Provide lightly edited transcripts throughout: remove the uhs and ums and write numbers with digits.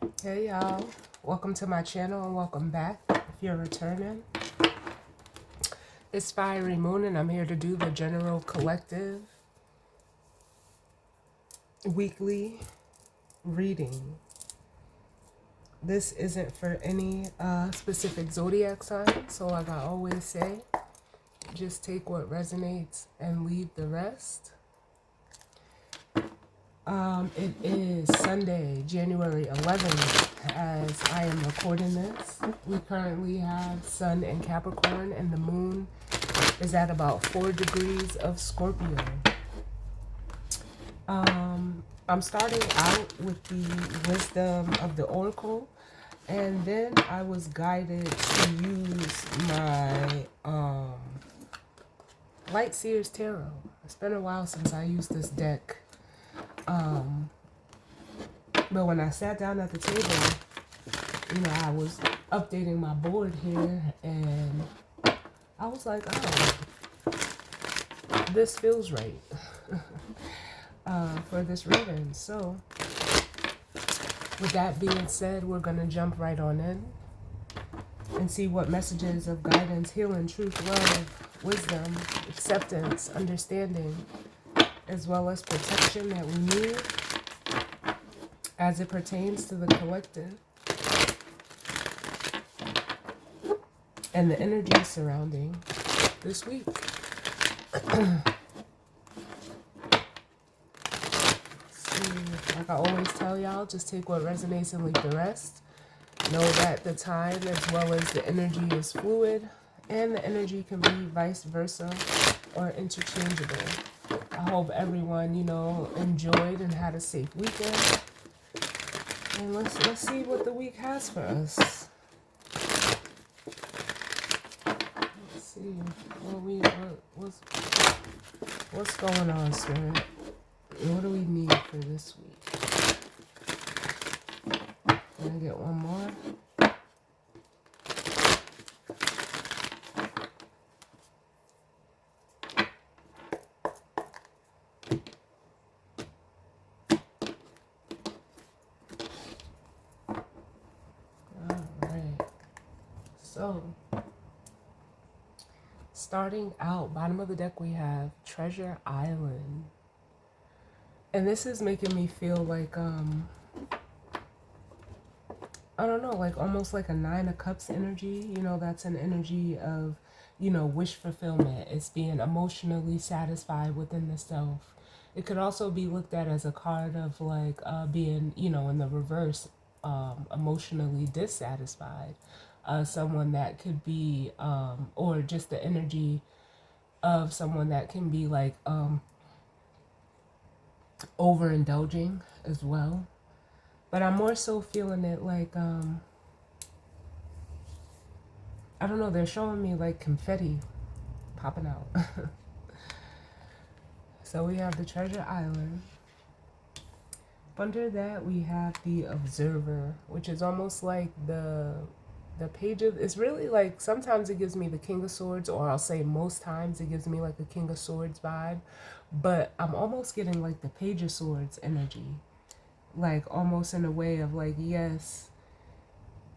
Hey y'all, welcome to my channel and welcome back if you're returning. It's Fiery Moon and I'm here to do the General Collective weekly reading. This isn't for any specific zodiac sign, so like I always say, just take what resonates and leave the rest. It is Sunday, January 11th, as I am recording this. We currently have Sun in Capricorn and the Moon is at about 4 degrees of Scorpio. I'm starting out with the wisdom of the Oracle, and then I was guided to use my Light Seers Tarot. It's been a while since I used this deck. But when I sat down at the table, I was updating my board here, and I was like, oh, this feels right for this reading. So, with that being said, we're going to jump right on in and see what messages of guidance, healing, truth, love, wisdom, acceptance, understanding, as well as protection that we need as it pertains to the collective and the energy surrounding this week. Like I always tell y'all, just take what resonates and leave the rest. Know that the time as well as the energy is fluid, and the energy can be vice versa or interchangeable. I hope everyone, enjoyed and had a safe weekend. And let's see what the week has for us. Let's see what's going on, Spirit. What do we need for this week? Can I get one more? Alright. So, starting out, bottom of the deck we have Treasure Island. And this is making me feel like, I don't know, like almost like a Nine of Cups energy. That's an energy of, wish fulfillment. It's being emotionally satisfied within the self. It could also be looked at as a card of like being, in the reverse, emotionally dissatisfied. Someone that could be, or just the energy of someone that can be like overindulging as well. But I'm more so feeling it like, I don't know, they're showing me like confetti popping out. So we have the Treasure Island. Under that we have the Observer, which is almost like the page of, it's really like, sometimes it gives me the King of Swords, or I'll say most times it gives me like a King of Swords vibe. But I'm almost getting like the Page of Swords energy. Like almost in a way of like, yes,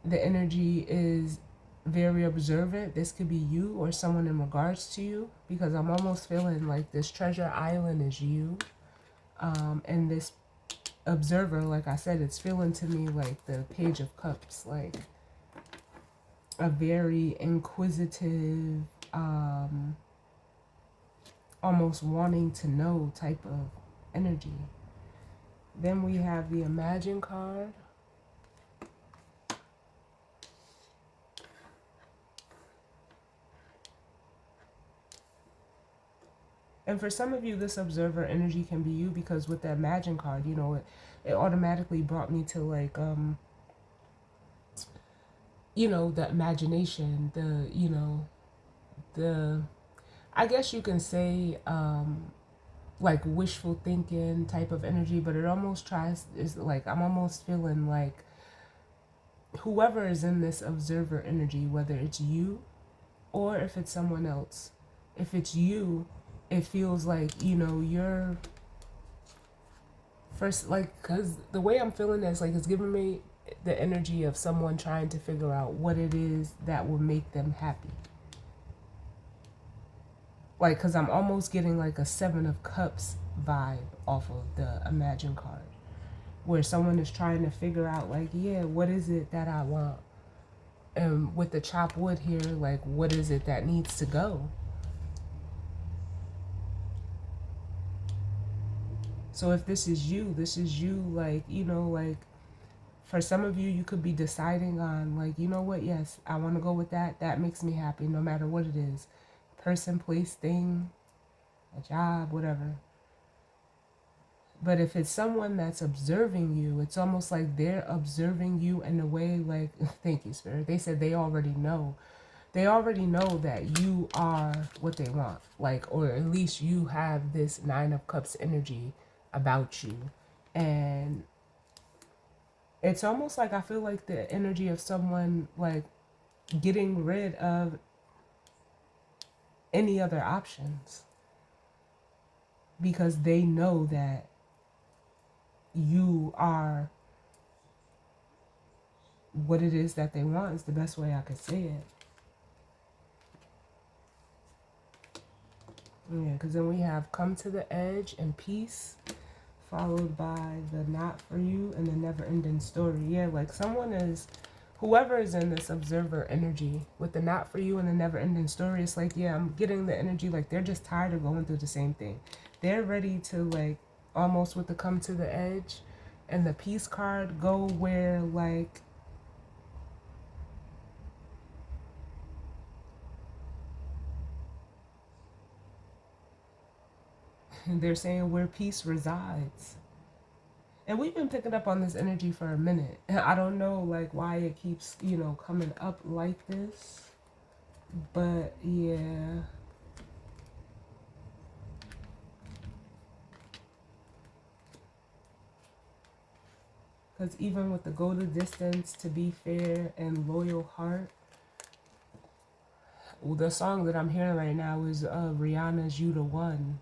the energy is very observant. This could be you or someone in regards to you, because I'm almost feeling like this Treasure Island is you. And this Observer, like I said, it's feeling to me like the Page of Cups, like a very inquisitive, almost wanting to know type of energy. Then we have the Imagine card. And for some of you, this Observer energy can be you, because with the Imagine card, it automatically brought me to like, the imagination, the, I guess you can say, like wishful thinking type of energy, but it almost is like, I'm almost feeling like whoever is in this Observer energy, whether it's you or if it's someone else, if it's you, it feels like, you're first, like, because the way I'm feeling is like, it's giving me the energy of someone trying to figure out what it is that will make them happy. Like, because I'm almost getting like a Seven of Cups vibe off of the Imagine card, where someone is trying to figure out, like, yeah, what is it that I want? And with the chop wood here, like, what is it that needs to go? So if this is you, like, you know, like, for some of you, you could be deciding on, like, you know what, yes, I want to go with that. That makes me happy, no matter what it is. Person, place, thing, a job, whatever. But if it's someone that's observing you, it's almost like they're observing you in a way like, thank you, Spirit. They said they already know. They already know that you are what they want. Like, or at least you have this Nine of Cups energy about you. And it's almost like I feel like the energy of someone like getting rid of any other options because they know that you are what it is that they want is the best way I could say it. Yeah, because then we have come to the edge and peace, followed by the not for you and the never ending story. Yeah, like someone is, whoever is in this observer energy with the not for you and the never ending story, it's like, yeah, I'm getting the energy like they're just tired of going through the same thing. They're ready to, like, almost with the come to the edge and the peace card, go where, like, they're saying where peace resides. And we've been picking up on this energy for a minute. I don't know, like, why it keeps, you know, coming up like this. But yeah. Because even with the go the distance, to be fair, and loyal heart, well, the song that I'm hearing right now is Rihanna's You the One.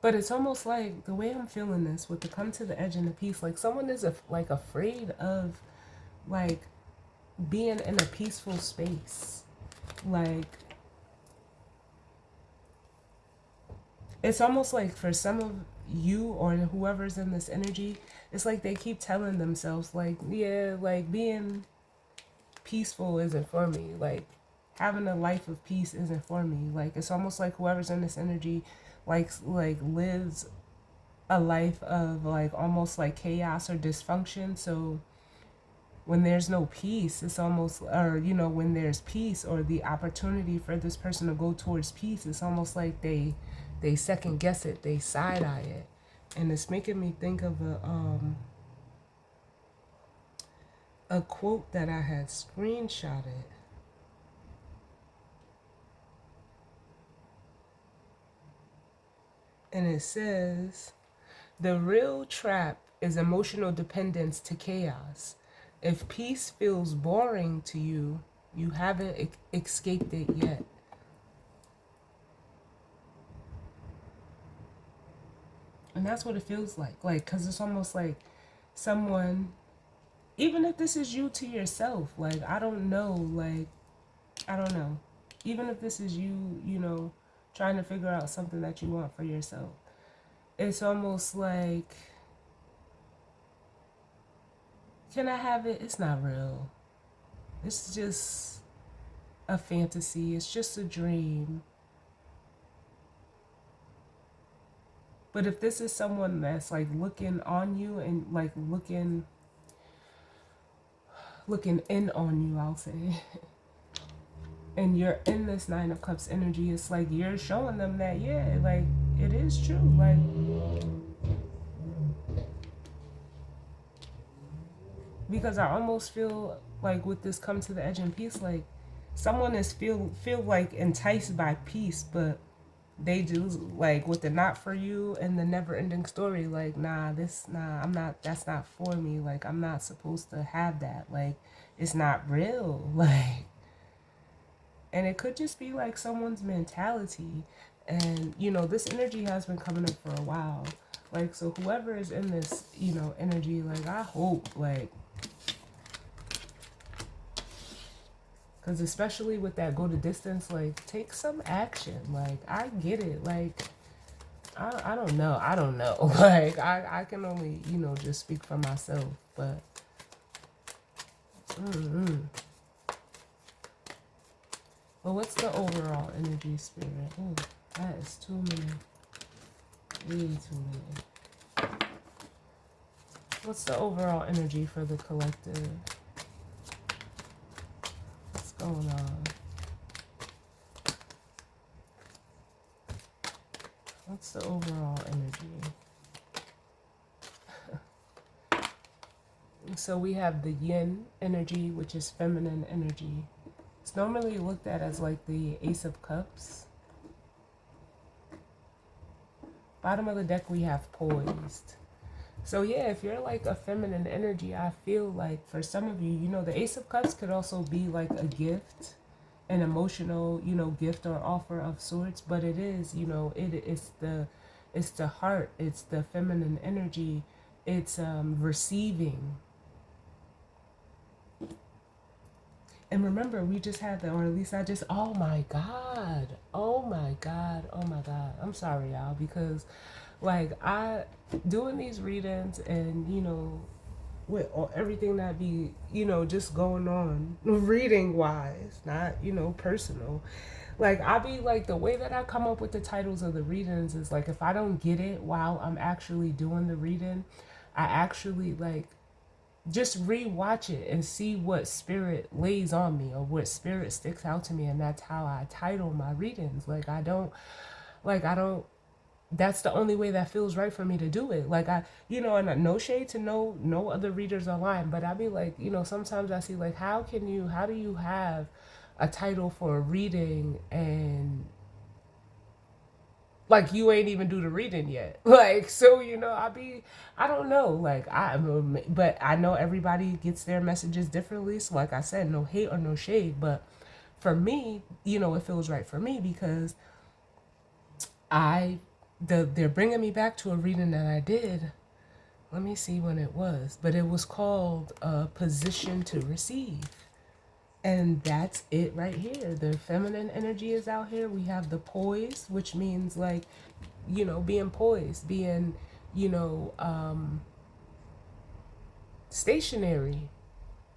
But it's almost like the way I'm feeling this with the come to the edge and the peace, like someone is like afraid of like being in a peaceful space. Like it's almost like for some of you or whoever's in this energy, it's like they keep telling themselves like, yeah, like being peaceful isn't for me. Like having a life of peace isn't for me. Like it's almost like whoever's in this energy like lives a life of like almost like chaos or dysfunction. So when there's no peace, it's almost, or you know, when there's peace or the opportunity for this person to go towards peace, it's almost like they second guess it, they side eye it. And it's making me think of a quote that I had screenshotted. And it says, the real trap is emotional dependence to chaos. If peace feels boring to you, you haven't escaped it yet. And that's what it feels like, because it's almost like someone, even if this is you to yourself, like, I don't know, like, I don't know. Even if this is you, you know, trying to figure out something that you want for yourself, it's almost like, can I have it? It's not real. It's just a fantasy. It's just a dream. But if this is someone that's like looking on you and like looking in on you, I'll say, and you're in this Nine of Cups energy, it's like you're showing them that, yeah, like it is true. Like, because I almost feel like with this come to the edge and peace, like someone is feel like enticed by peace, but they do like with the not for you and the never ending story, like, nah, I'm not, that's not for me. Like, I'm not supposed to have that. Like, it's not real. Like, And it could just be like someone's mentality. And, you know, this energy has been coming up for a while. Like, so whoever is in this, you know, energy, like, I hope, like, because especially with that go the distance, like, take some action. Like, I get it. Like, I don't know. I don't know. Like, I can only, you know, just speak for myself. But, well, what's the overall energy, spirit? Oh, that is too many. Way too many. What's the overall energy for the collective? What's going on? What's the overall energy? So we have the yin energy, which is feminine energy. It's normally looked at as like the Ace of Cups. Bottom of the deck, we have poised. So yeah, if you're like a feminine energy, I feel like for some of you, you know, the Ace of Cups could also be like a gift, an emotional, you know, gift or offer of sorts. But it is, you know, it's the heart, it's the feminine energy, it's receiving. And remember, we just had the, or at least I just, oh my God, oh my God, oh my God. I'm sorry, y'all, because like I doing these readings and, you know, with all, everything that be, you know, just going on reading wise, not, you know, personal. Like I be like, the way that I come up with the titles of the readings is like, if I don't get it while I'm actually doing the reading, I actually like just rewatch it and see what spirit lays on me or what spirit sticks out to me, and that's how I title my readings. I don't that's the only way that feels right for me to do it. Like I, you know, and no shade to no other readers online, but I be like, you know, sometimes I see like, how do you have a title for a reading and like you ain't even do the reading yet. Like, so, you know, I don't know, like but I know everybody gets their messages differently. So like I said, no hate or no shade, but for me, you know, it feels right for me because they're bringing me back to a reading that I did. Let me see when it was, but it was called Position to Receive. And that's it right here. The feminine energy is out here. We have the poise, which means like, you know, being poised, being, you know, stationary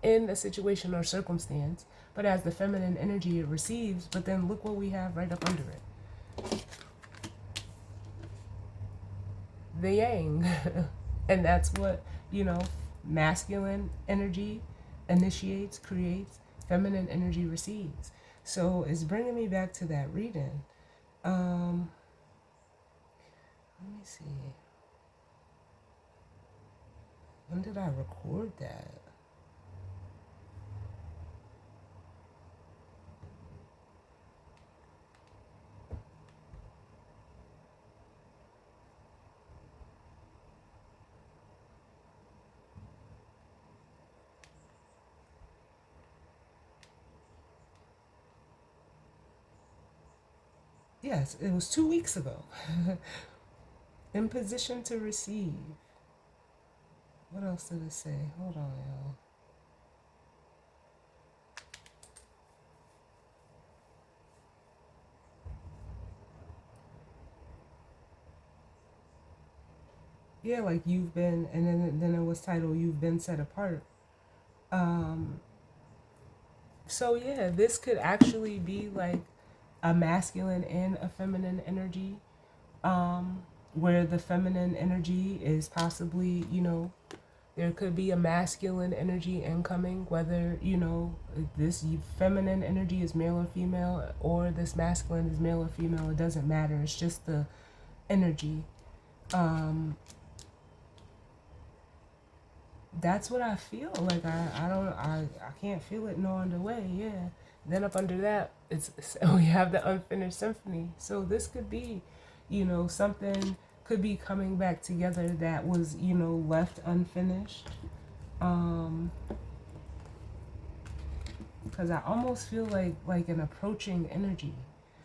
in a situation or circumstance. But as the feminine energy, it receives. But then look what we have right up under it. The yang. And that's what, you know, masculine energy initiates, creates, feminine energy receives. So it's bringing me back to that reading. Let me see. When did I record that? Yes, it was 2 weeks ago. In position to receive. What else did it say? Hold on, y'all. Yeah, like you've been, and then it was titled "You've Been Set Apart." Um, so yeah, this could actually be like a masculine and a feminine energy, where the feminine energy is possibly, you know, there could be a masculine energy incoming, whether, you know, this feminine energy is male or female, or this masculine is male or female. It doesn't matter. It's just the energy. That's what I feel like. I can't feel it no other way. Yeah. Then up under that, we have the unfinished symphony. So this could be, you know, something could be coming back together that was, you know, left unfinished. because I almost feel like an approaching energy.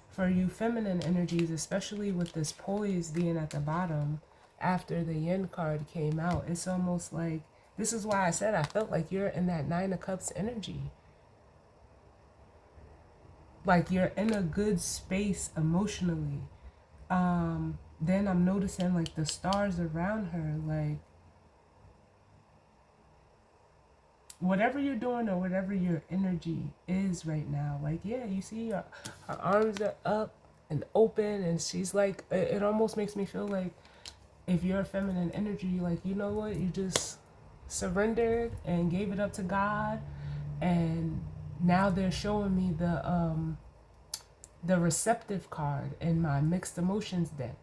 For you feminine energies, especially with this poise being at the bottom after the yin card came out, it's almost like, this is why I said I felt like you're in that Nine of Cups energy. Like you're in a good space emotionally. Then I'm noticing like the stars around her, like whatever you're doing or whatever your energy is right now, like, yeah, you see her arms are up and open, and she's like, it almost makes me feel like if you're a feminine energy, like, you know what, you just surrendered and gave it up to God, and now they're showing me the receptive card in my mixed emotions deck.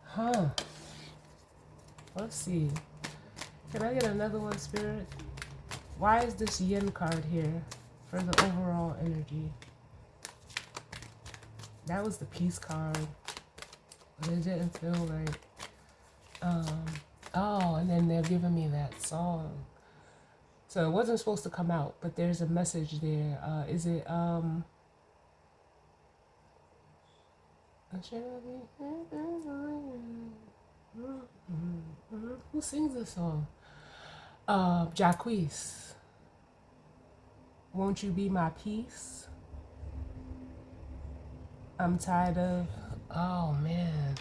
Huh. Let's see. Can I get another one, Spirit? Why is this yin card here for the overall energy? That was the peace card. But it didn't feel right. Oh, and then they're giving me that song. So it wasn't supposed to come out, but there's a message there. Is it, who sings this song? Jacquees. Won't you be my peace? I'm tired of, oh man.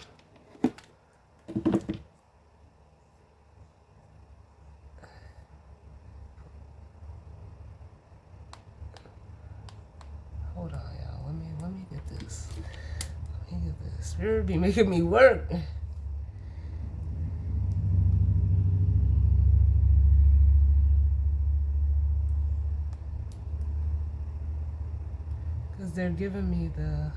Hold on, y'all. Let me get this. Let me get this. Spirit be making me work. Because they're giving me the,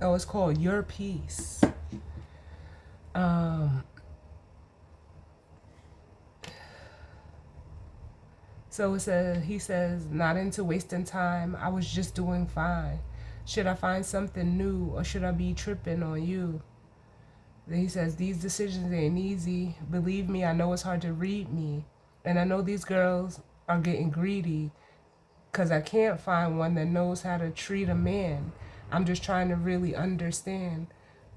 oh, it's called Your Peace. So it says, he says, not into wasting time. I was just doing fine. Should I find something new, or should I be tripping on you? Then he says, these decisions ain't easy. Believe me, I know it's hard to read me. And I know these girls are getting greedy because I can't find one that knows how to treat a man. I'm just trying to really understand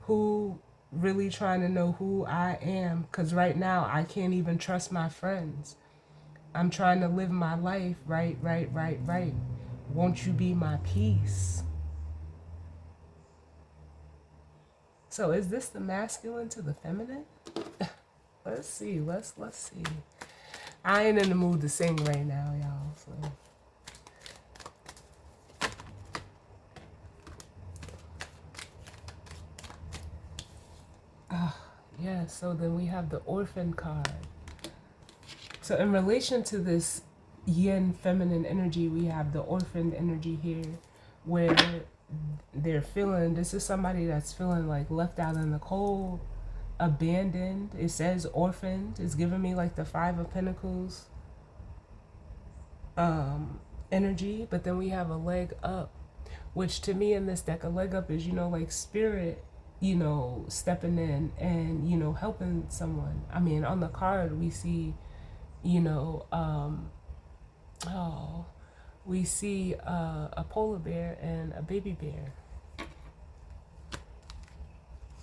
really trying to know who I am, because right now I can't even trust my friends. I'm trying to live my life right. Won't you be my peace? So is this the masculine to the feminine? Let's see. Let's see. I ain't in the mood to sing right now, y'all. So. Yeah, so then we have the orphan card. So in relation to this yin feminine energy, we have the orphaned energy here, where they're feeling, this is somebody that's feeling like left out in the cold, abandoned. It says orphaned. It's giving me like the Five of Pentacles energy, but then we have a leg up, which to me in this deck, a leg up is, like spirit, stepping in and, helping someone. I mean, on the card, we see, we see a polar bear and a baby bear.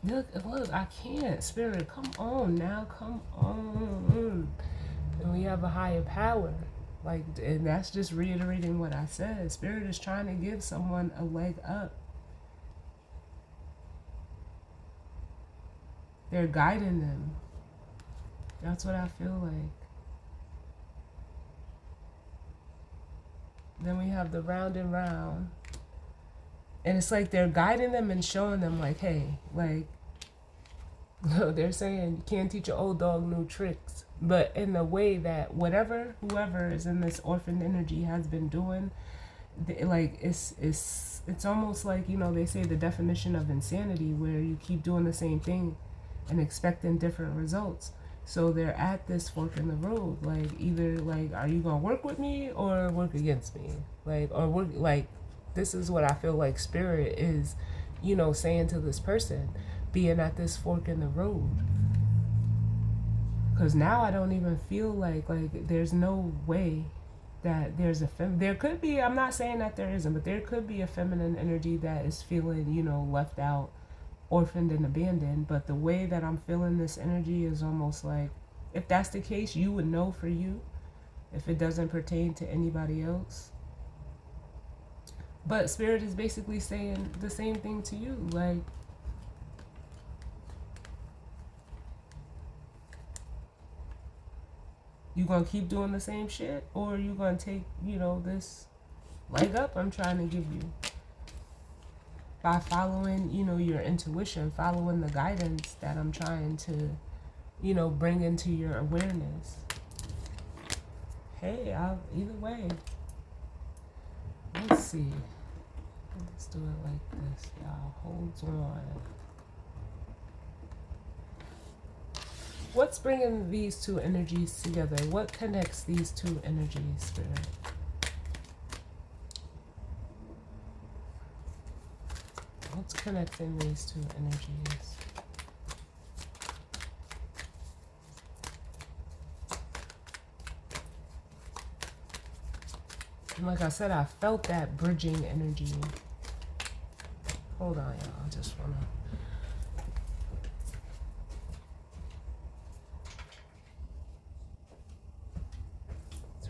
Look, I can't. Spirit, come on now, come on. And we have a higher power. And that's just reiterating what I said. Spirit is trying to give someone a leg up. They're guiding them. That's what I feel like. Then we have the round and round. And it's like they're guiding them and showing them like, hey, they're saying you can't teach an old dog new tricks. But in the way that whoever is in this orphan energy has been doing, it's almost like, they say the definition of insanity, where you keep doing the same thing and expecting different results. So they're at this fork in the road. Either are you gonna work with me or work against me? This is what I feel like spirit is, saying to this person, being at this fork in the road. Because now I don't even feel like there's no way that there's there could be, I'm not saying that there isn't, but there could be a feminine energy that is feeling, left out, orphaned and abandoned. But the way that I'm feeling this energy is almost like, if that's the case, you would know for you if it doesn't pertain to anybody else. But Spirit is basically saying the same thing to you. Like, you gonna keep doing the same shit, or you gonna take, this leg up I'm trying to give you by following, your intuition, following the guidance that I'm trying to, bring into your awareness. Hey, either way. Let's see. Let's do it like this, y'all. Hold on. What's bringing these two energies together? What connects these two energies, Spirit? What's connecting these two energies? And like I said, I felt that bridging energy. Hold on, y'all. I just want to...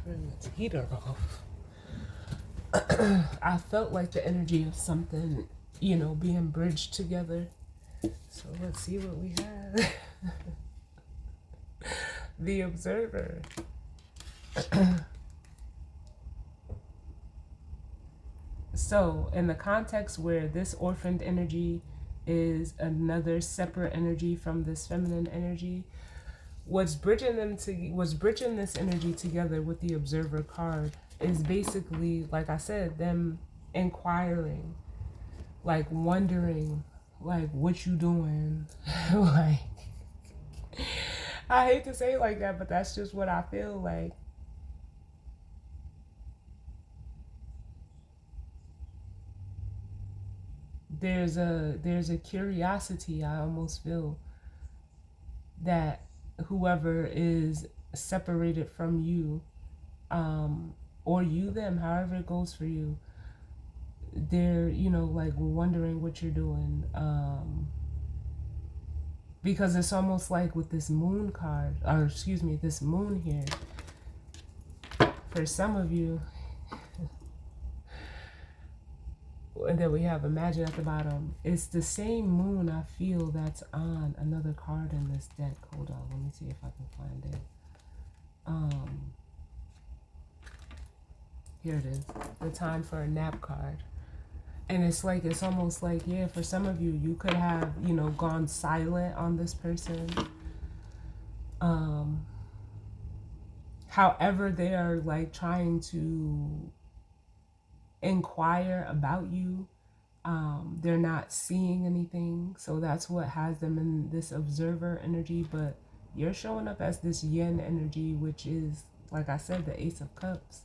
turn this heater off. I felt like the energy of something, being bridged together. So let's see what we have. The Observer. So in the context where this orphaned energy is another separate energy from this feminine energy, what's bridging this energy together with the Observer card is basically, like I said, them inquiring, like wondering, like, what you doing? Like, I hate to say it like that, but that's just what I feel like. There's a curiosity, I almost feel, that whoever is separated from you, or you them, however it goes for you, they're, like wondering what you're doing. Because it's almost like with this moon card, or excuse me, this moon here, for some of you, and then we have Imagine at the bottom. It's the same moon, I feel, that's on another card in this deck. Hold on, let me see if I can find it. Here it is, the Time for a Nap card. And it's like, it's almost like, yeah, for some of you, you could have, gone silent on this person. However, they are like trying to inquire about you. They're not seeing anything, so that's what has them in this Observer energy. But you're showing up as this Yin energy, which is, like I said, the Ace of Cups.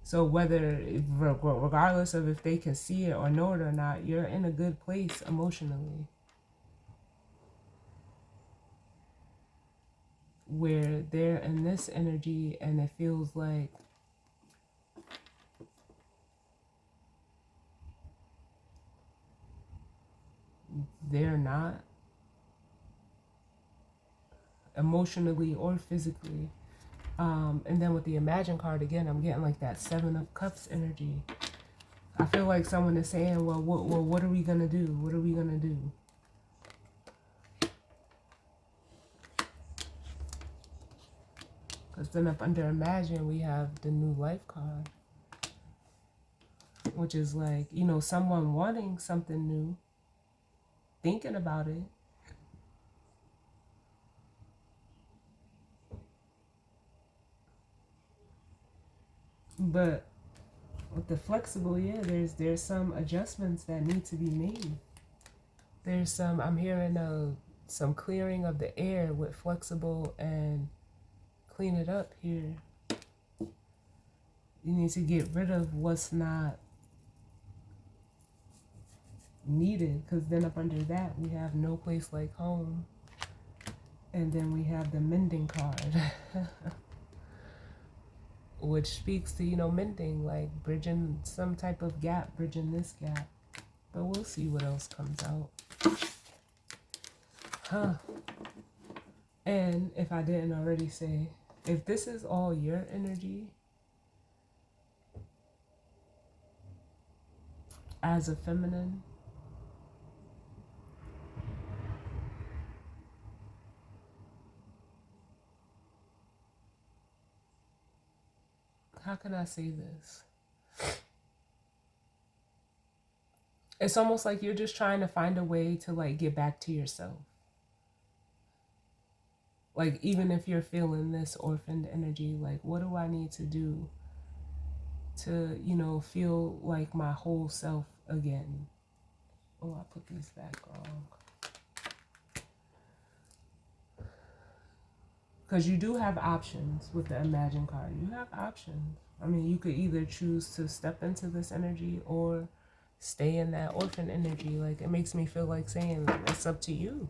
So regardless of if they can see it or know it or not, you're in a good place emotionally, where they're in this energy and it feels like they're not emotionally or physically. And then with the Imagine card, again, I'm getting like that Seven of Cups energy. I feel like someone is saying, well, what are we going to do? What are we going to do? Because then up under Imagine, we have the New Life card, which is like, someone wanting something new, thinking about it. But with the Flexible, yeah, there's some adjustments that need to be made. There's some, I'm hearing some clearing of the air with Flexible and clean it up here. You need to get rid of what's not needed, because then up under that we have No Place Like Home. And then we have the mending card, which speaks to, you know, mending, like bridging some type of gap, bridging this gap. But we'll see what else comes out. Huh. And if I didn't already say, if this is all your energy as a feminine, how can I say this? It's almost like you're just trying to find a way to like get back to yourself. Like, even if you're feeling this orphaned energy, like, what do I need to do to, you know, feel like my whole self again? Oh, I put these back wrong. Because you do have options with the Imagine card. You have options. I mean, you could either choose to step into this energy or stay in that orphan energy. Like, it makes me feel like saying it's up to you.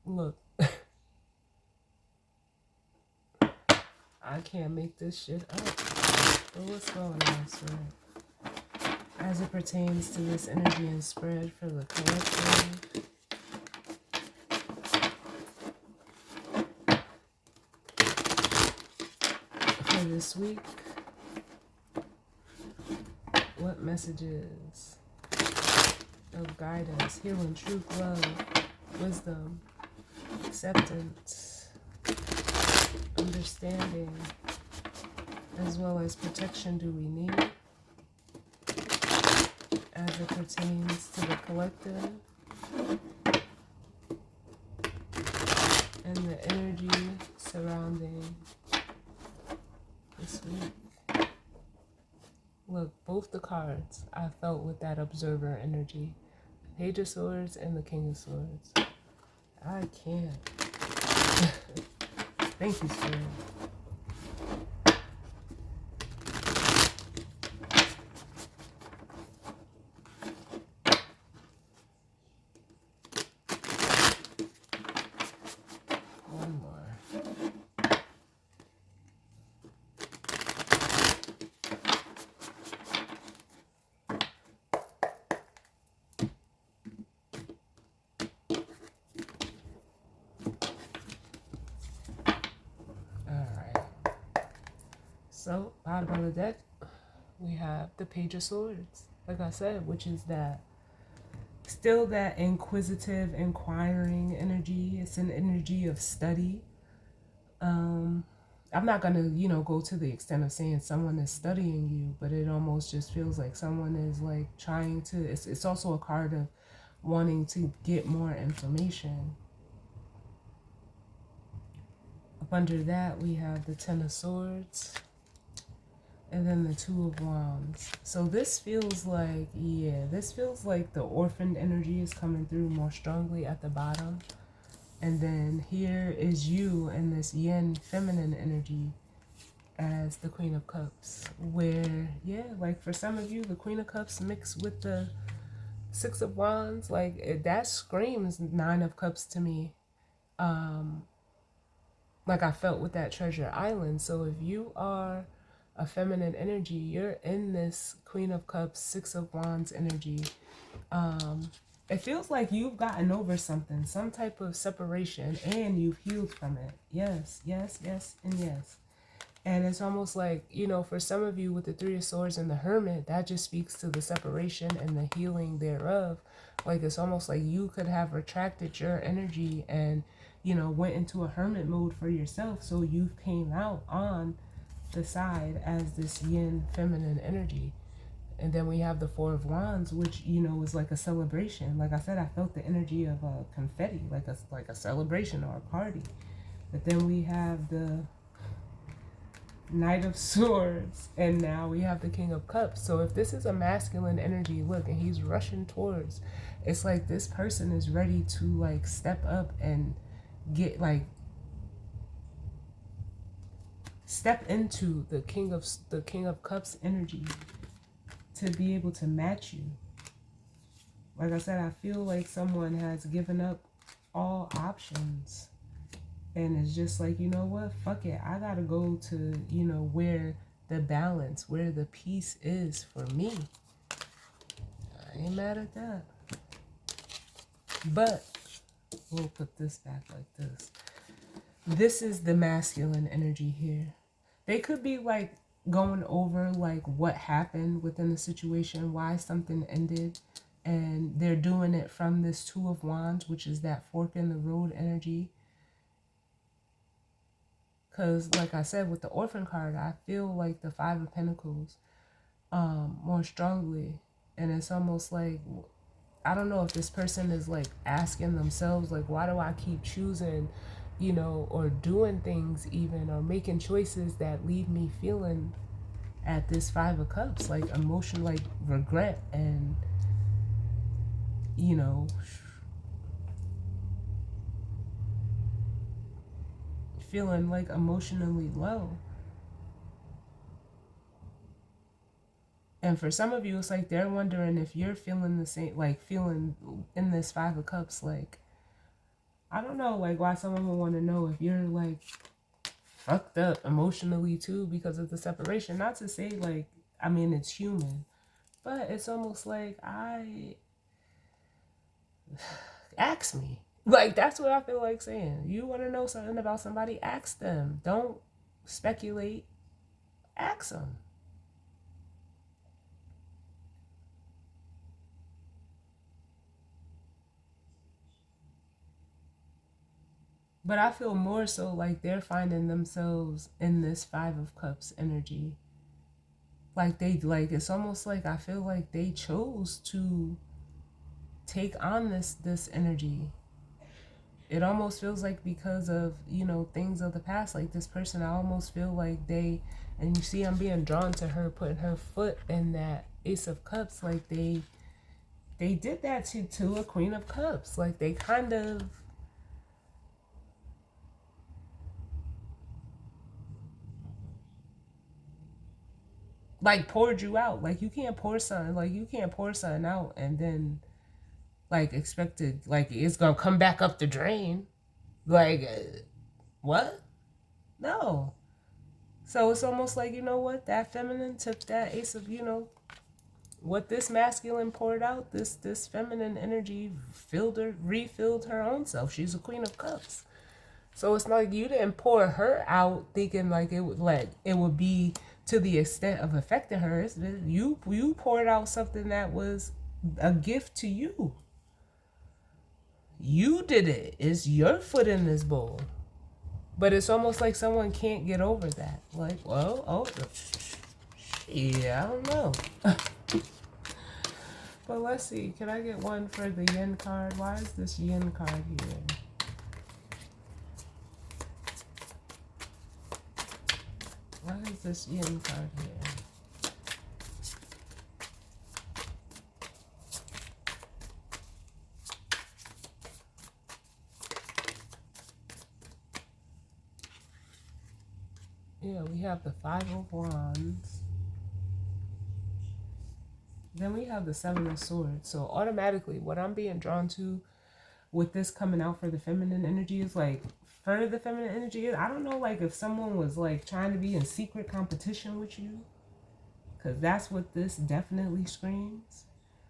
Look, I can't make this shit up. But what's going on, sir? As it pertains to this energy and spread for the collective. For this week, what messages of guidance, healing, truth, love, wisdom, acceptance, understanding, as well as protection do we need as it pertains to the collective and the energy surrounding this week? Look, both the cards I felt with that observer energy. Page of Swords and the King of Swords. I can't. Thank you, Spirit. One more. So, bottom of the deck, we have the Page of Swords, like I said, which is that still that inquisitive, inquiring energy. It's an energy of study. I'm not gonna, you know, go to the extent of saying someone is studying you, but it almost just feels like someone is like trying to. It's also a card of wanting to get more information. Up under that, we have the Ten of Swords. And then the Two of Wands. So this feels like, yeah, this feels like the orphaned energy is coming through more strongly at the bottom. And then here is you and this yin feminine energy as the Queen of Cups. Where, yeah, like for some of you, the Queen of Cups mixed with the Six of Wands, like that screams Nine of Cups to me. Like I felt with that Treasure Island. So if you are a feminine energy, you're in this Queen of Cups, Six of Wands energy. It feels like you've gotten over something, some type of separation, and you've healed from it. Yes, yes, yes, and yes. And it's almost like, you know, for some of you with the Three of Swords and the Hermit, that just speaks to the separation and the healing thereof. Like it's almost like you could have retracted your energy and, you know, went into a hermit mode for yourself. So you've came out on the side as this yin feminine energy. And then we have the Four of Wands, which, you know, is like a celebration. Like I said, I felt the energy of a confetti, like a celebration or a party. But then we have the Knight of Swords, and now we have the King of Cups. So if this is a masculine energy, look, and he's rushing towards, it's like this person is ready to like step up and get like step into the King of Cups energy to be able to match you. Like I said, I feel like someone has given up all options and it's just like, you know what, fuck it, I gotta go to, you know, where the balance, where the peace is for me. I ain't mad at that. But we'll put this back like this. This is the masculine energy here. They could be like going over like what happened within the situation, why something ended, and they're doing it from this Two of Wands, which is that fork in the road energy. Because like I said, with the Orphan card, I feel like the Five of Pentacles more strongly. And it's almost like, I don't know if this person is like asking themselves, like, why do I keep choosing, you know, or doing things even, or making choices that leave me feeling at this Five of Cups, like emotion, like regret and, you know, feeling like emotionally low. And for some of you, it's like they're wondering if you're feeling the same, like feeling in this Five of Cups, like, I don't know, like why someone would want to know if you're like fucked up emotionally too because of the separation. Not to say like, I mean, it's human, but it's almost like ask me. Like, that's what I feel like saying. You want to know something about somebody, ask them. Don't speculate, ask them. But I feel more so like they're finding themselves in this Five of Cups energy. Like it's almost like I feel like they chose to take on this energy. It almost feels like because of, you know, things of the past, like this person, I almost feel like they, and you see I'm being drawn to her putting her foot in that Ace of Cups, like they did that to a Queen of Cups. Like they kind of like poured you out. Like you can't pour something out and then like expect to, like it's gonna come back up the drain. Like what? No. So it's almost like, you know what, that feminine took that Ace of, you know, what this masculine poured out, this feminine energy refilled her own self. She's a Queen of Cups. So it's not like you didn't pour her out thinking like it would be to the extent of affecting her. You poured out something that was a gift to you. You did it. It's your foot in this bowl. But it's almost like someone can't get over that. Like, well, oh, yeah, I don't know. But let's see. Can I get one for the Yin card? Why is this Yin card here? Why is this Yin card here? Yeah, we have the Five of Wands. Then we have the Seven of Swords. So automatically, what I'm being drawn to with this coming out for the feminine energy is like, for the feminine energy, I don't know, like if someone was like trying to be in secret competition with you, because that's what this definitely screams.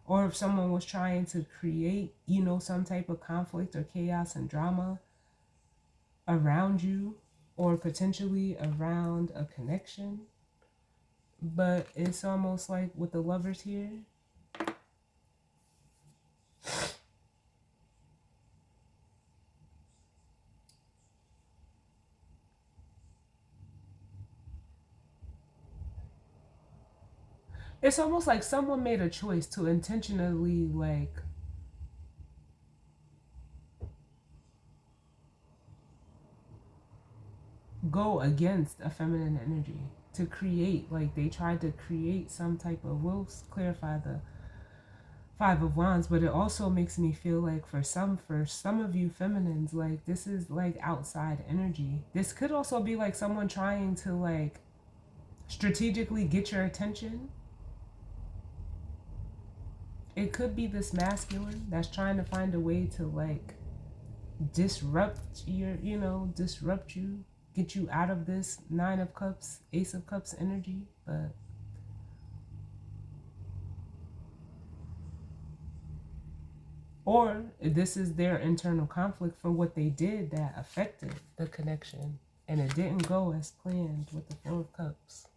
Or if someone was trying to create, you know, some type of conflict or chaos and drama around you, or potentially around a connection. But it's almost like with the Lovers here, it's almost like someone made a choice to intentionally like go against a feminine energy to create, like they tried to create some type of, we'll clarify the Five of Wands, but it also makes me feel like for some of you feminines, like this is like outside energy. This could also be like someone trying to like strategically get your attention It could be this masculine that's trying to find a way to like disrupt your, disrupt you, get you out of this Nine of Cups, Ace of Cups energy. But or this is their internal conflict for what they did that affected the connection, and it didn't go as planned with the Four of Cups.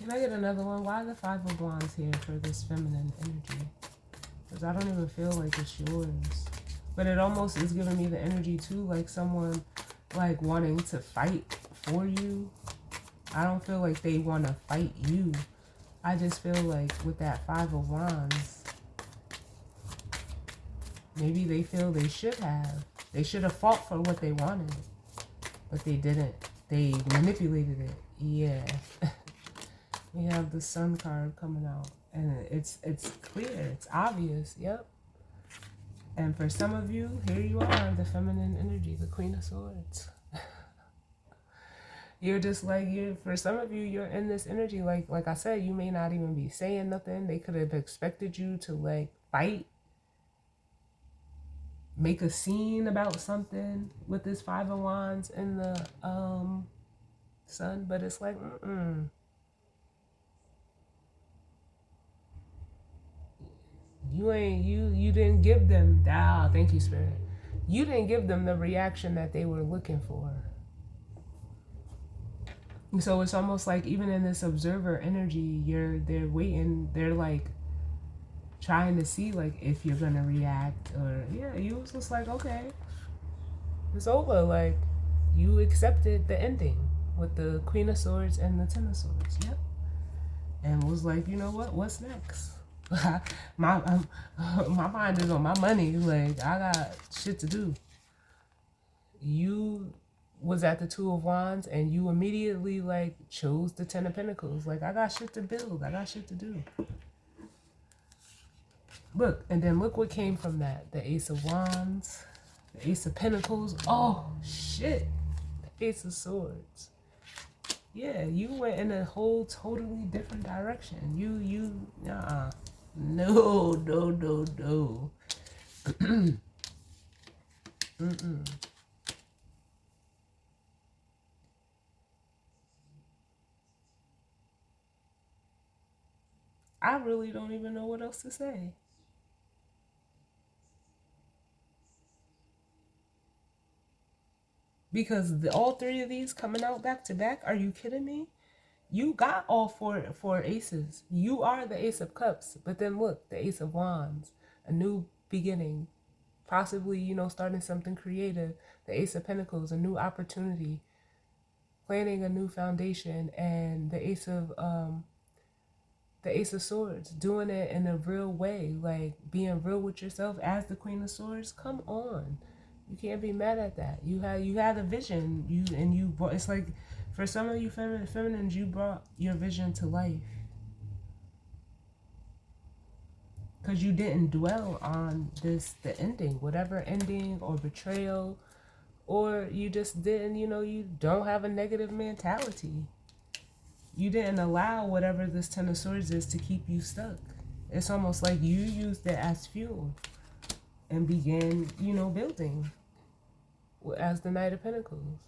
Can I get another one? Why the Five of Wands here for this feminine energy? Because I don't even feel like it's yours. But it almost is giving me the energy too, like someone like wanting to fight for you. I don't feel like they want to fight you. I just feel like with that Five of Wands, maybe they feel they should have. They should have fought for what they wanted, but they didn't. They manipulated it. Yeah. We have the Sun card coming out, and it's clear, it's obvious. Yep. And for some of you, here you are, the feminine energy, the Queen of Swords. You're just like, for some of you, you're in this energy, like I said, you may not even be saying nothing. They could have expected you to like fight, make a scene about something with this Five of Wands and the Sun, but it's like, you didn't give them, thank you, Spirit. You didn't give them the reaction that they were looking for. So it's almost like even in this observer energy, they're waiting, they're like trying to see like if you're gonna react, or you was just like, okay, it's over. Like you accepted the ending with the Queen of Swords and the Ten of Swords. Yep. And was like, you know what? What's next? my mind is on my money. Like I got shit to do. You was at the Two of Wands and you immediately like chose the Ten of Pentacles. Like I got shit to build. I got shit to do. Look, and then look what came from that. The Ace of Wands, the Ace of Pentacles. Oh shit. The Ace of Swords. Yeah, you went in a whole totally different direction. No. I really don't even know what else to say. Because all three of these coming out back to back, are you kidding me? You got all four aces. You are the Ace of Cups. But then look, the Ace of Wands, a new beginning, possibly, starting something creative. The Ace of Pentacles, a new opportunity, planning a new foundation, and the Ace of Swords, doing it in a real way, like being real with yourself as the Queen of Swords. Come on. You can't be mad at that. You had a vision. It's like for some of you feminines, you brought your vision to life. Because you didn't dwell on the ending, whatever ending or betrayal, or you just didn't, you don't have a negative mentality. You didn't allow whatever this Ten of Swords is to keep you stuck. It's almost like you used it as fuel and began, building as the Knight of Pentacles,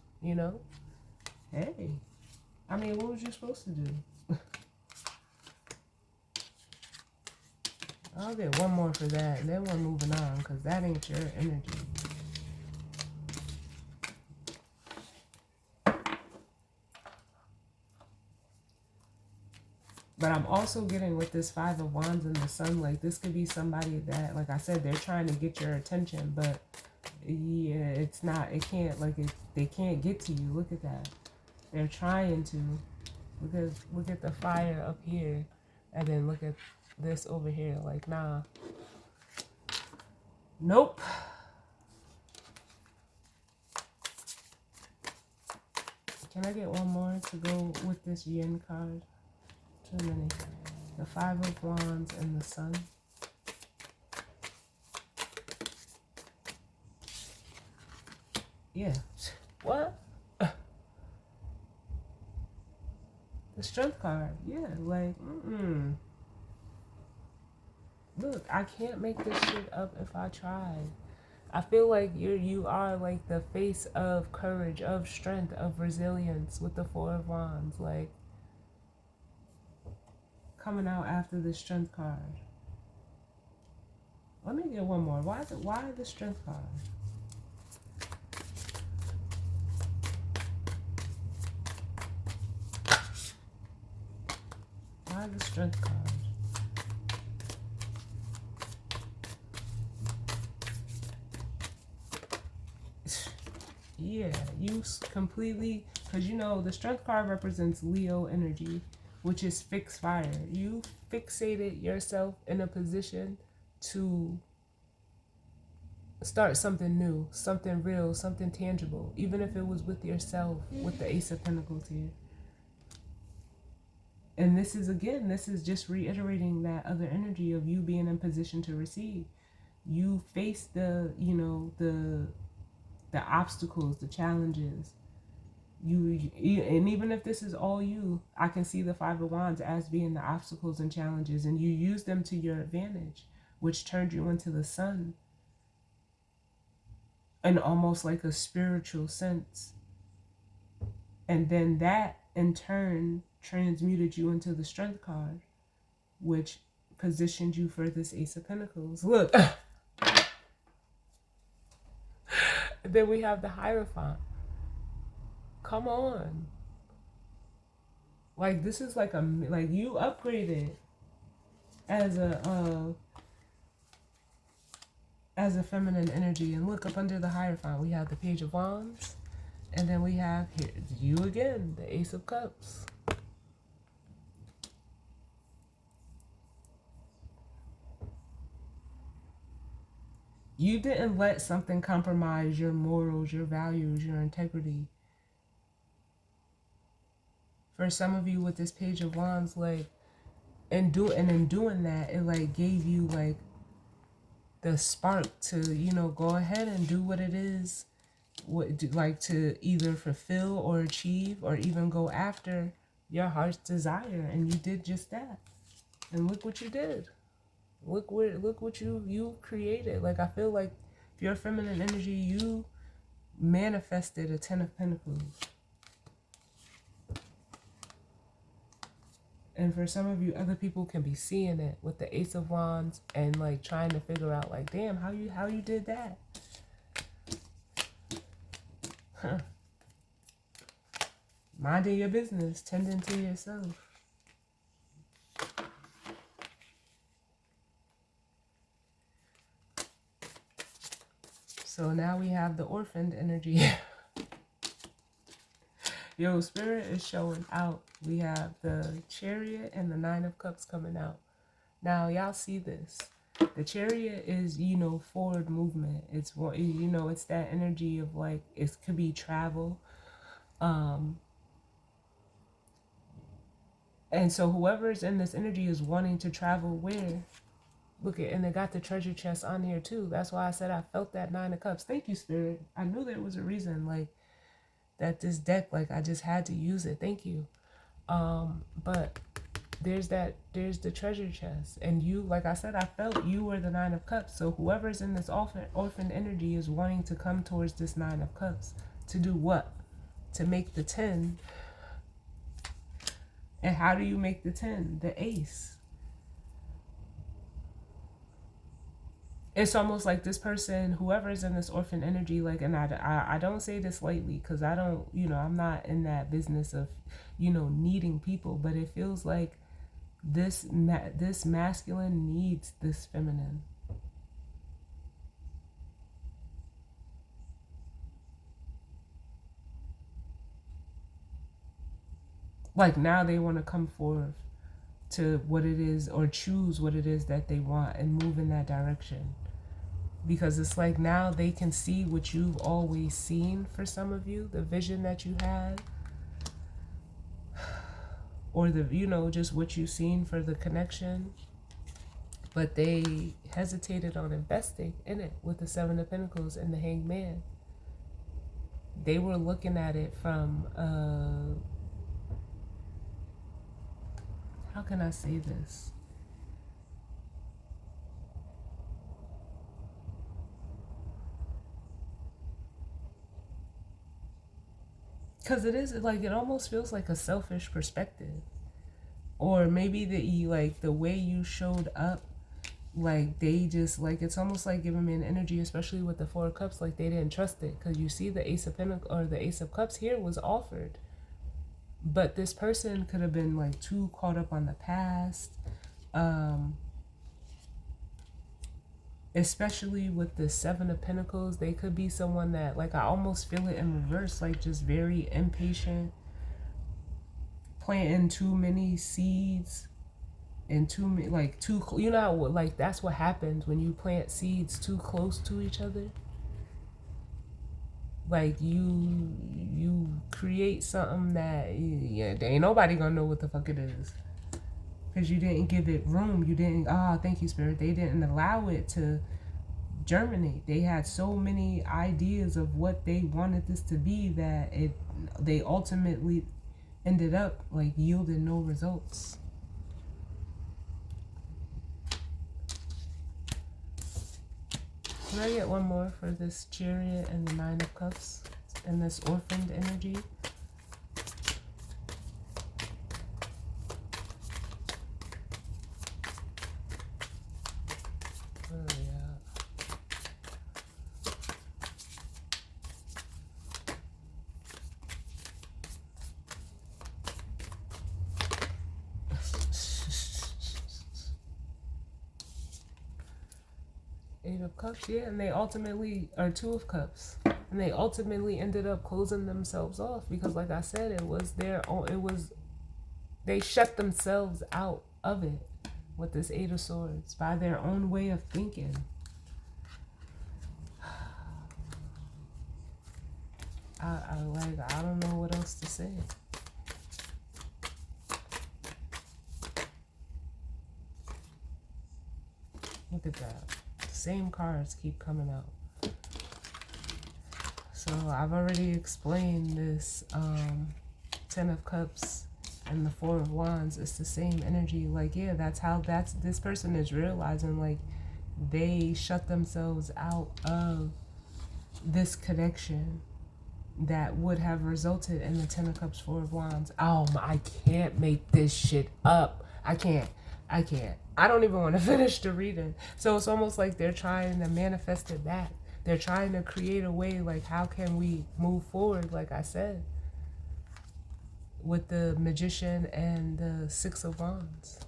Hey, I mean, what was you supposed to do? I'll get one more for that, and then we're moving on, because that ain't your energy. But I'm also getting with this Five of Wands and the Sun, like this could be somebody that, like I said, they're trying to get your attention, but yeah, it's not, they can't get to you. Look at that. They're trying to. Look at the fire up here, and then look at this over here. Like, nah. Nope. Can I get one more to go with this Yin card? Too many. The Five of Wands and the Sun. Yeah. What? The Strength card. Yeah, like, look, I can't make this shit up if I try. I feel like you are like the face of courage, of strength, of resilience with the Four of Wands, like coming out after the Strength card. Let me get one more. Why the Strength card? Why the Strength card? Yeah, you completely, because you know the Strength card represents Leo energy, which is fixed fire. You fixated yourself in a position to start something new, something real, something tangible, even if it was with yourself, with the Ace of Pentacles here. And this is just reiterating that other energy of you being in position to receive. You face the, the obstacles, the challenges. And even if this is all you, I can see the Five of Wands as being the obstacles and challenges, and you use them to your advantage, which turned you into the sun in almost like a spiritual sense. And then that in turn transmuted you into the Strength card, which positioned you for this Ace of Pentacles. Look. Then we have the Hierophant. Come on. Like, this is like you upgraded as a feminine energy. And look, up under the Hierophant, we have the Page of Wands. And then we have here you again, the Ace of Cups. You didn't let something compromise your morals, your values, your integrity. For some of you with this Page of Wands, like, in doing that, it like gave you like the spark to, go ahead and do what it is, like to either fulfill or achieve or even go after your heart's desire. And you did just that. And look what you did. Look what you created. Like, I feel like if you're feminine energy, you manifested a 10 of Pentacles. And for some of you, other people can be seeing it with the Ace of Wands and like trying to figure out like, damn, how you did that? Huh. Minding your business, tending to yourself. So now we have the orphaned energy. Yo, Spirit is showing out. We have the Chariot and the Nine of Cups coming out. Now, y'all see this. The Chariot is, forward movement. It's, it's that energy of like, it could be travel. And so whoever's in this energy is wanting to travel where? Look at, and they got the treasure chest on here too. That's why I said I felt that Nine of Cups. Thank you, Spirit. I knew there was a reason, like, that this deck, like, I just had to use it. Thank you. But there's the treasure chest. And you, like I said, I felt you were the Nine of Cups. So whoever's in this orphan energy is wanting to come towards this Nine of Cups. To do what? To make the 10. And how do you make the 10? The Ace. It's almost like this person, whoever's in this orphan energy, like, and I don't say this lightly because I don't, I'm not in that business of, needing people, but it feels like this masculine needs this feminine. Like, now they want to come forth to what it is, or choose what it is that they want and move in that direction. Because it's like now they can see what you've always seen for some of you, the vision that you had, or the, just what you've seen for the connection. But they hesitated on investing in it with the Seven of Pentacles and the Hanged Man. They were looking at it from How can I say this? Because it is like, it almost feels like a selfish perspective. Or maybe the way you showed up, like they just like, it's almost like giving me an energy, especially with the Four of Cups, like they didn't trust it. Because you see the Ace of Pentacles or the Ace of Cups here was offered, but this person could have been like too caught up on the past, especially with the Seven of Pentacles. They could be someone that, like, I almost feel it in reverse, like just very impatient, planting too many seeds and too many, like too, you know how, like that's what happens when you plant seeds too close to each other. Like you create something that, yeah, there ain't nobody gonna know what the fuck it is, because you didn't give it room. You didn't, ah, thank you, Spirit, they didn't allow it to germinate. They had so many ideas of what they wanted this to be that they ultimately ended up like yielding no results. Can I get one more for this Chariot and the Nine of Cups and this orphaned energy? Oh, yeah. Eight of Cups, yeah, and they ultimately, or Two of Cups, and they ultimately ended up closing themselves off because, like I said, it was their own, they shut themselves out of it with this Eight of Swords by their own way of thinking. I don't know what else to say. Look at that. The same cards keep coming out. So I've already explained this Ten of Cups and the Four of Wands. It's the same energy. Like, yeah, this person is realizing, like, they shut themselves out of this connection that would have resulted in the Ten of Cups, Four of Wands. Oh, I can't make this shit up. I can't. I don't even want to finish the reading. So it's almost like they're trying to manifest it back. They're trying to create a way, like, how can we move forward, like I said, with the Magician and the Six of Wands.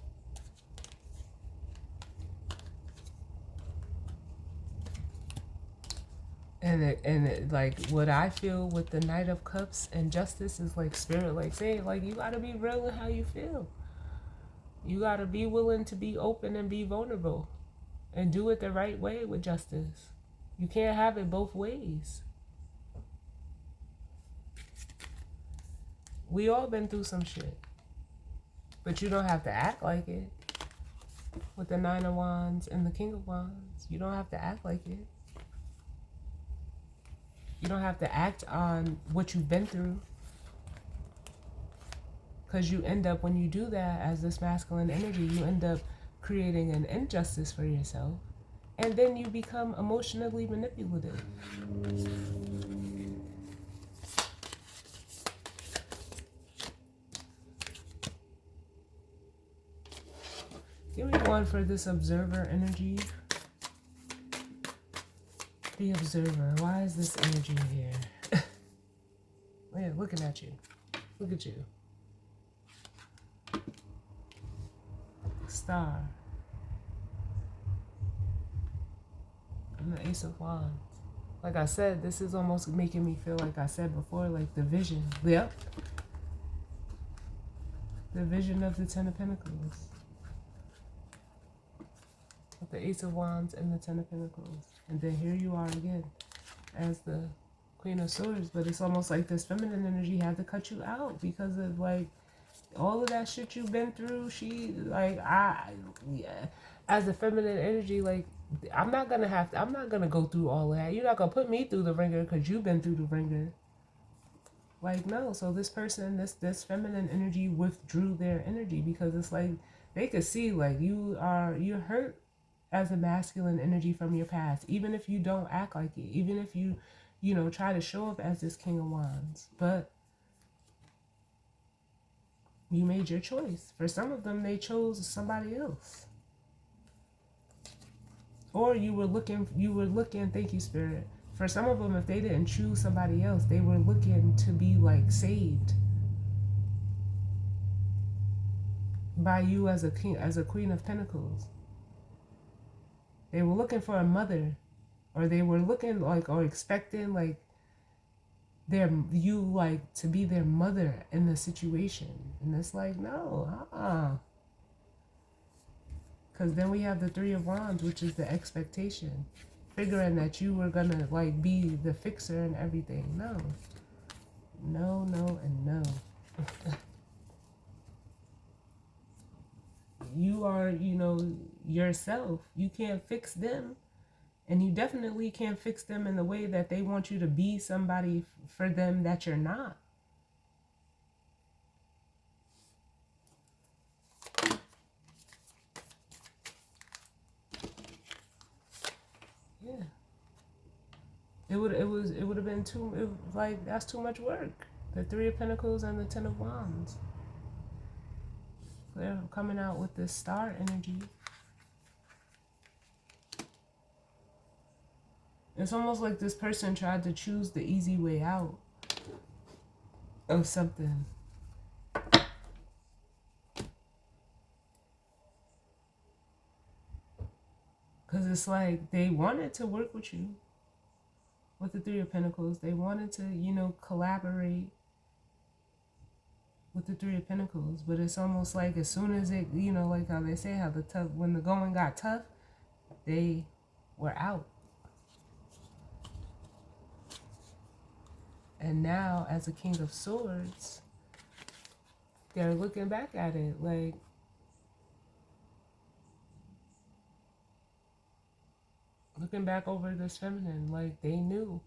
And like, what I feel with the Knight of Cups and Justice is like Spirit, like, saying, like, you gotta be real in how you feel. You gotta be willing to be open and be vulnerable and do it the right way with justice. You can't have it both ways. We all been through some shit, but you don't have to act like it. With the Nine of Wands and the King of Wands, you don't have to act like it. You don't have to act on what you've been through, because you end up, when you do that as this masculine energy, you end up creating an injustice for yourself, and then you become emotionally manipulative. Give me one for this Observer energy. The Observer. Why is this energy here? Yeah, looking at you. Look at you. Star. And the Ace of Wands. Like I said, this is almost making me feel, like I said before, like the vision. Yep. The vision of the Ten of Pentacles. With the Ace of Wands and the Ten of Pentacles. And then here you are again as the Queen of Swords. But it's almost like this feminine energy had to cut you out because of, like, all of that shit you've been through. As a feminine energy, like, I'm not gonna go through all of that. You're not gonna put me through the ringer because you've been through the ringer. Like, no. So this person, this feminine energy withdrew their energy because it's like they could see like you're hurt as a masculine energy from your past, even if you don't act like it, even if you try to show up as this King of Wands, but you made your choice. For some of them, they chose somebody else. Or you were looking, thank you, Spirit. For some of them, if they didn't choose somebody else, they were looking to be like saved by you as a king, as a Queen of Pentacles. They were looking for a mother, or they were looking like, or expecting like you like to be their mother in the situation. And it's like, no, because then we have the Three of Wands, which is the expectation, figuring that you were gonna like be the fixer and everything. No, and no. You are, yourself. You can't fix them. And you definitely can't fix them in the way that they want you to be somebody for them that you're not. Yeah. It would have been that's too much work. The Three of Pentacles and the Ten of Wands. They're coming out with this star energy. It's almost like this person tried to choose the easy way out of something. Because it's like they wanted to work with you. With the Three of Pentacles, they wanted to, collaborate with the Three of Pentacles. But it's almost like as soon as it, like how they say how when the going got tough, they were out. And now, as a King of Swords, they're looking back at it like, looking back over this feminine, like they knew.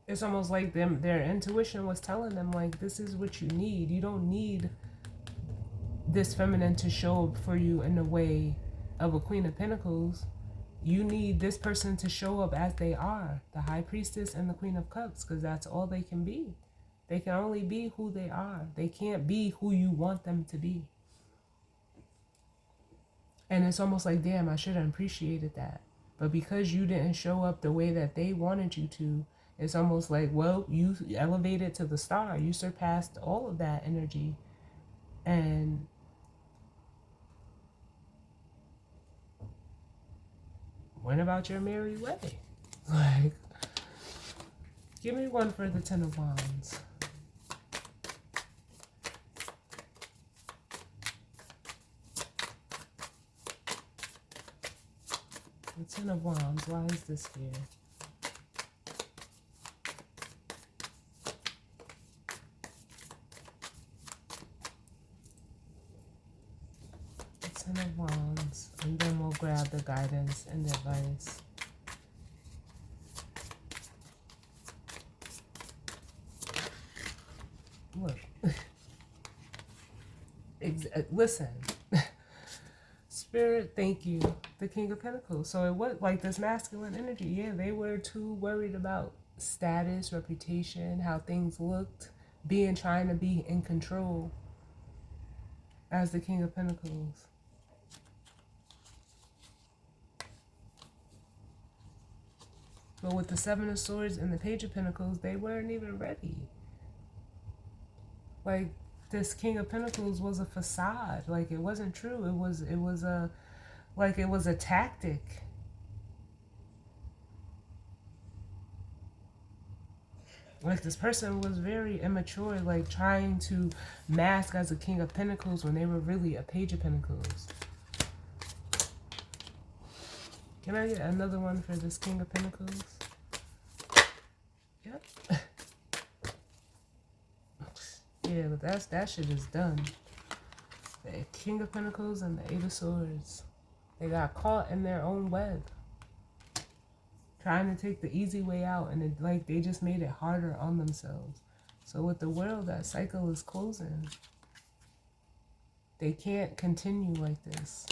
It's almost like their intuition was telling them, like, this is what you need. You don't need this feminine to show up for you in the way of a Queen of Pentacles. You need this person to show up as they are, the High Priestess and the Queen of Cups, because that's all they can be. They can only be who they are. They can't be who you want them to be. And it's almost like, damn, I should have appreciated that. But because you didn't show up the way that they wanted you to, it's almost like, well, you elevated to the star. You surpassed all of that energy. And went about your merry way. Like, give me one for the Ten of Wands. The Ten of Wands, why is this here? The Ten of Wands, and then we'll grab the guidance and advice. Look. Listen. Spirit, thank you. The King of Pentacles. So it was like this masculine energy. Yeah, they were too worried about status, reputation, how things looked, trying to be in control as the King of Pentacles. But with the Seven of Swords and the Page of Pentacles, they weren't even ready. Like, this King of Pentacles was a facade. Like, it wasn't true. It was a tactic. Like, this person was very immature, like trying to mask as a King of Pentacles when they were really a Page of Pentacles. Can I get another one for this King of Pentacles? Yep. Yeah, Yeah, but that shit is done. The King of Pentacles and the Eight of Swords. They got caught in their own web. Trying to take the easy way out, and they just made it harder on themselves. So with the world, that cycle is closing. They can't continue like this.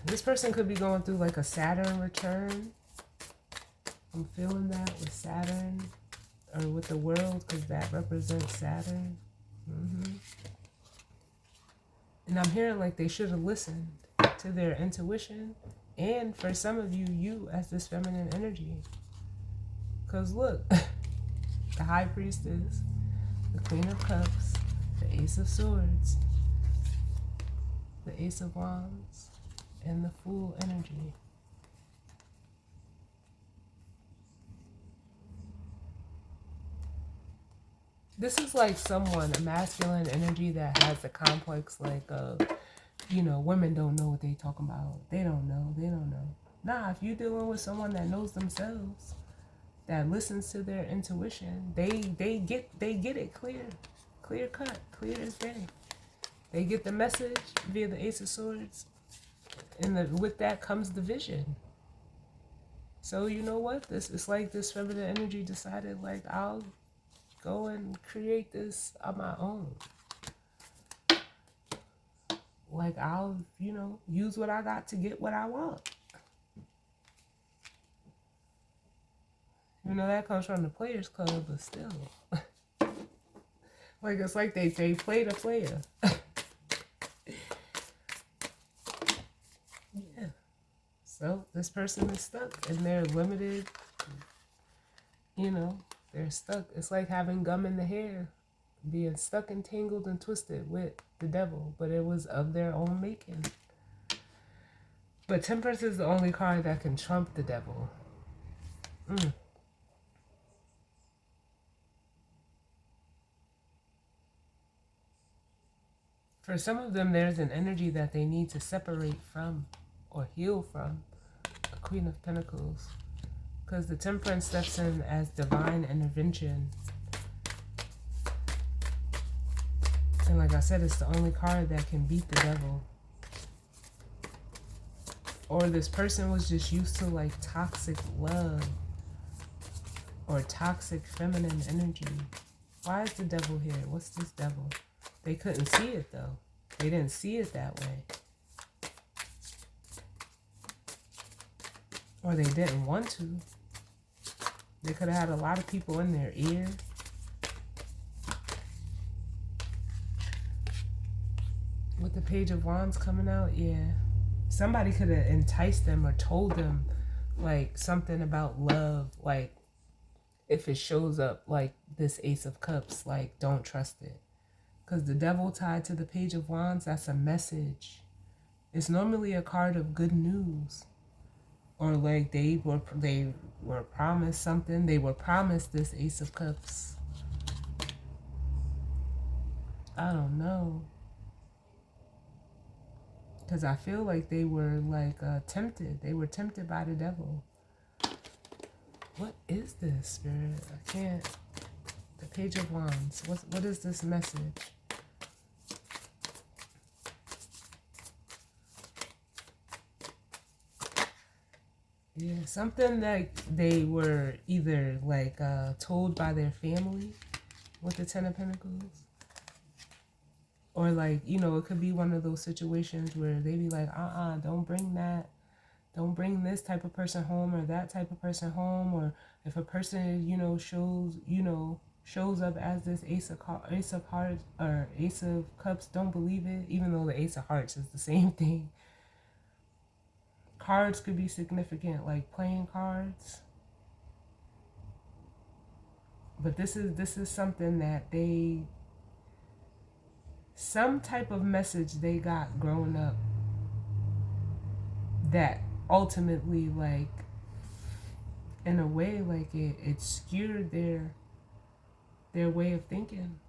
This person could be going through like a Saturn return. I'm feeling that with Saturn, or with the world, because that represents Saturn. And I'm hearing like they should have listened to their intuition. And for some of you, you as this feminine energy. Because look, the High Priestess, the Queen of Cups, the Ace of Swords, the Ace of Wands, and the Fool energy. This is like someone, a masculine energy that has a complex like women don't know what they talking about. They don't know. Nah, if you're dealing with someone that knows themselves, that listens to their intuition, they get it clear cut, clear as day. They get the message via the Ace of Swords, and with that comes the vision. So you know what? It's like this feminine energy decided, like, I'll go and create this on my own. Like, I'll, use what I got to get what I want. That comes from the Players Club, but still. Like, it's like they played a player. Yeah. So, this person is stuck, and they're limited. They're stuck. It's like having gum in the hair. Being stuck and tangled and twisted with the devil, but it was of their own making. But Temperance is the only card that can trump the devil. For some of them, there's an energy that they need to separate from or heal from. A Queen of Pentacles. Because the Temperance steps in as divine intervention. And like I said, it's the only card that can beat the devil. Or this person was just used to like toxic love. Or toxic feminine energy. Why is the devil here? What's this devil? They couldn't see it though. They didn't see it that way. Or they didn't want to. They could have had a lot of people in their ear. With the Page of Wands coming out, yeah. Somebody could have enticed them or told them like something about love. Like if it shows up like this Ace of Cups, like don't trust it. Because the devil tied to the Page of Wands, that's a message. It's normally a card of good news. Or like they were promised something. They were promised this Ace of Cups. I don't know. Because I feel like they were like tempted. They were tempted by the devil. What is this, Spirit? I can't. The Page of Wands. What is this message? Yeah, something that they were either like told by their family with the Ten of Pentacles. Or like, it could be one of those situations where they be like, don't bring that. Don't bring this type of person home or that type of person home. Or if a person, shows up as this Ace of Hearts or Ace of Cups, don't believe it. Even though the Ace of Hearts is the same thing. Cards could be significant, like playing cards. But this is something that some type of message they got growing up that ultimately, like, in a way, like it skewed their way of thinking.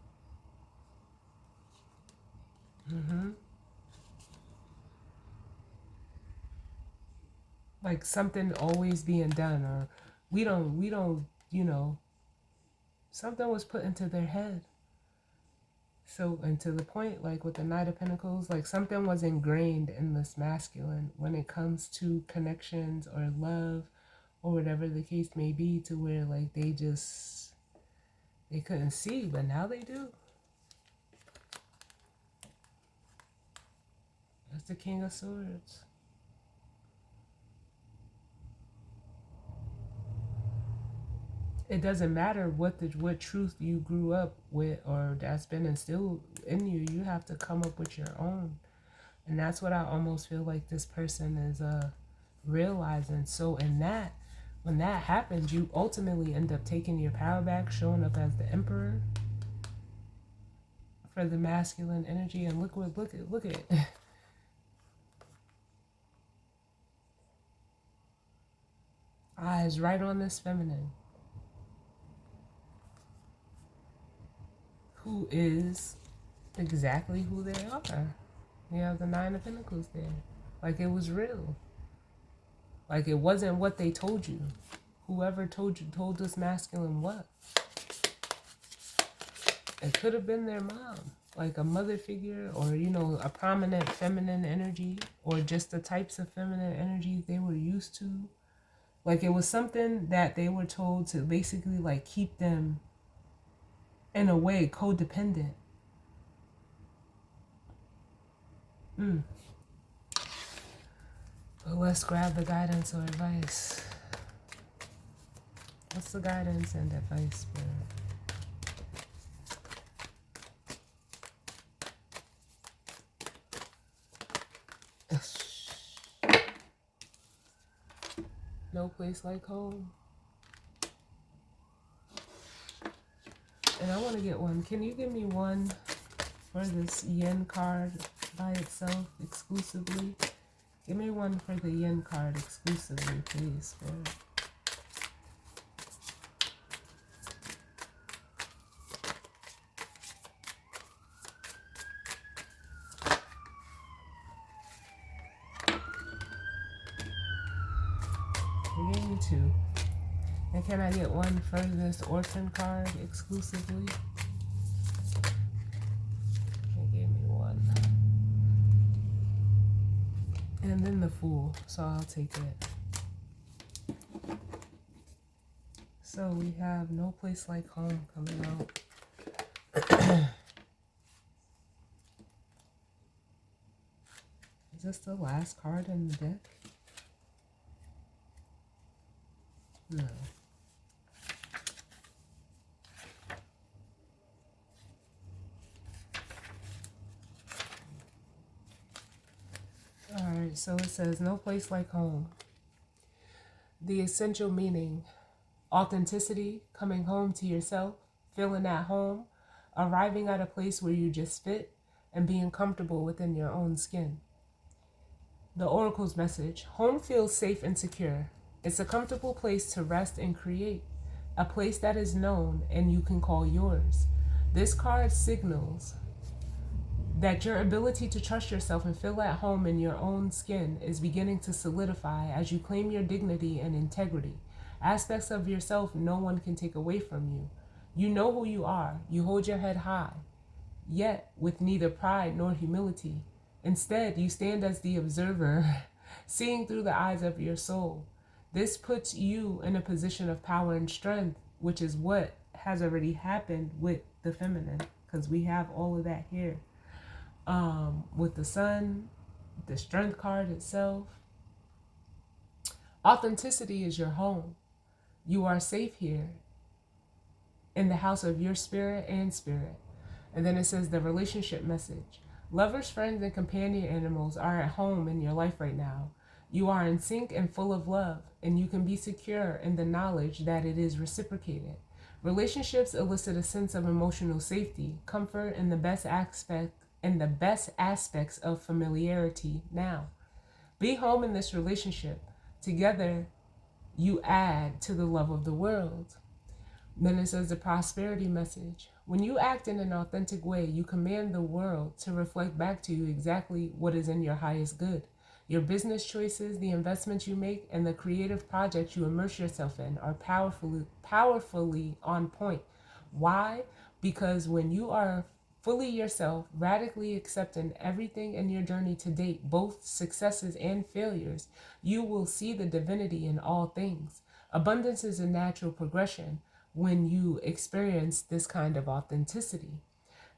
Like something always being done, or we don't, Something was put into their head. So, and to the point, like with the Knight of Pentacles, like something was ingrained in this masculine when it comes to connections or love or whatever the case may be, to where like they couldn't see, but now they do. That's the King of Swords. It doesn't matter what truth you grew up with or that's been instilled in you. You have to come up with your own. And that's what I almost feel like this person is realizing. So in that, when that happens, you ultimately end up taking your power back, showing up as the Emperor for the masculine energy. And look at it. Eyes right on this feminine, who is exactly who they are. You have the Nine of Pentacles there. Like it was real. Like it wasn't what they told you. Whoever told this masculine what? It could have been their mom. Like a mother figure, or you know, a prominent feminine energy, or just the types of feminine energies they were used to. Like it was something that they were told to basically like keep them in a way codependent. But let's grab the guidance or advice. What's the guidance and advice, Spirit? No place like home. And I want to get one. Can you give me one for this yen card by itself exclusively? Give me one for the yen card exclusively, please, Spirit. You gave me two. And can I get one for this orphan card exclusively? They gave me one. And then the Fool, so I'll take it. So we have No Place Like Home coming out. Is this the last card in the deck? No. Alright, so it says no place like home. The essential meaning: authenticity, coming home to yourself, feeling at home, arriving at a place where you just fit, and being comfortable within your own skin. The Oracle's message: home feels safe and secure. It's a comfortable place to rest and create, a place that is known and you can call yours. This card signals that your ability to trust yourself and feel at home in your own skin is beginning to solidify as you claim your dignity and integrity. Aspects of yourself no one can take away from you. You know who you are. You hold your head high, yet with neither pride nor humility. Instead, you stand as the observer, seeing through the eyes of your soul. This puts you in a position of power and strength, which is what has already happened with the feminine, because we have all of that here. With the Sun, the Strength card itself. Authenticity is your home. You are safe here in the house of your spirit and spirit. And then it says the relationship message: lovers, friends, and companion animals are at home in your life right now. You are in sync and full of love, and you can be secure in the knowledge that it is reciprocated. Relationships elicit a sense of emotional safety, comfort, and the best aspects of familiarity now. Be home in this relationship. Together, you add to the love of the world. Then it says the prosperity message: when you act in an authentic way, you command the world to reflect back to you exactly what is in your highest good. Your business choices, the investments you make, and the creative projects you immerse yourself in are powerfully on point. Why? Because when you are fully yourself, radically accepting everything in your journey to date, both successes and failures, you will see the divinity in all things. Abundance is a natural progression when you experience this kind of authenticity.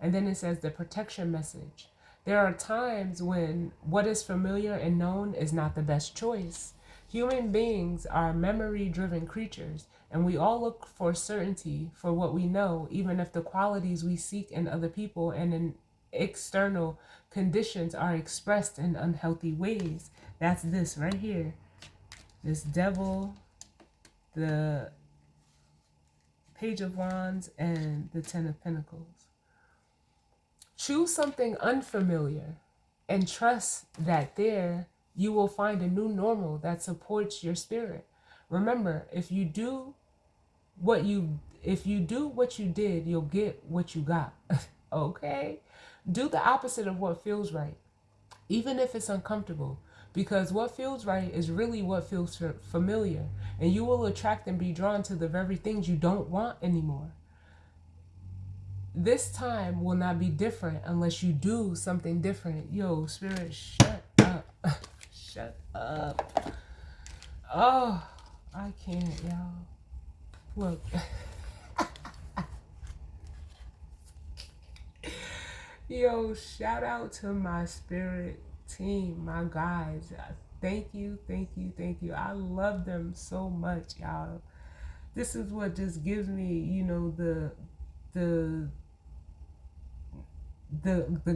And then it says the protection message. There are times when what is familiar and known is not the best choice. Human beings are memory driven creatures, and we all look for certainty for what we know, even if the qualities we seek in other people and in external conditions are expressed in unhealthy ways. That's this right here. This devil, the Page of Wands, and the Ten of Pentacles. Choose something unfamiliar and trust that there you will find a new normal that supports your spirit. Remember, if you do what you did, you'll get what you got. Okay? Do the opposite of what feels right, even if it's uncomfortable, because what feels right is really what feels familiar, and you will attract and be drawn to the very things you don't want anymore. This time will not be different unless you do something different. Yo, spirit, shut up. Shut up. Oh, I can't, y'all. Look. Yo, shout out to my spirit team, my guys. Thank you, thank you, thank you. I love them so much, y'all. This is what just gives me, you know, the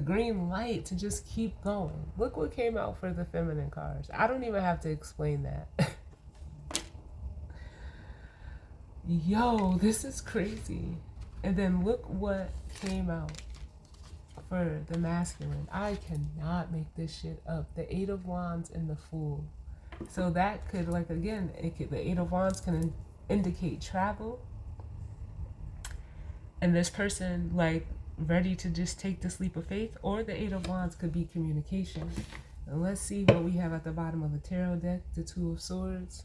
green light to just keep going. Look what came out for the feminine cards. I don't even have to explain that. Yo, this is crazy. And then look what came out for the masculine. I cannot make this shit up. The Eight of Wands and the Fool. So that could, like, again, the Eight of Wands can indicate travel. And this person, like, ready to just take this leap of faith, or the Eight of Wands could be communication. And let's see what we have at the bottom of the tarot deck. The Two of Swords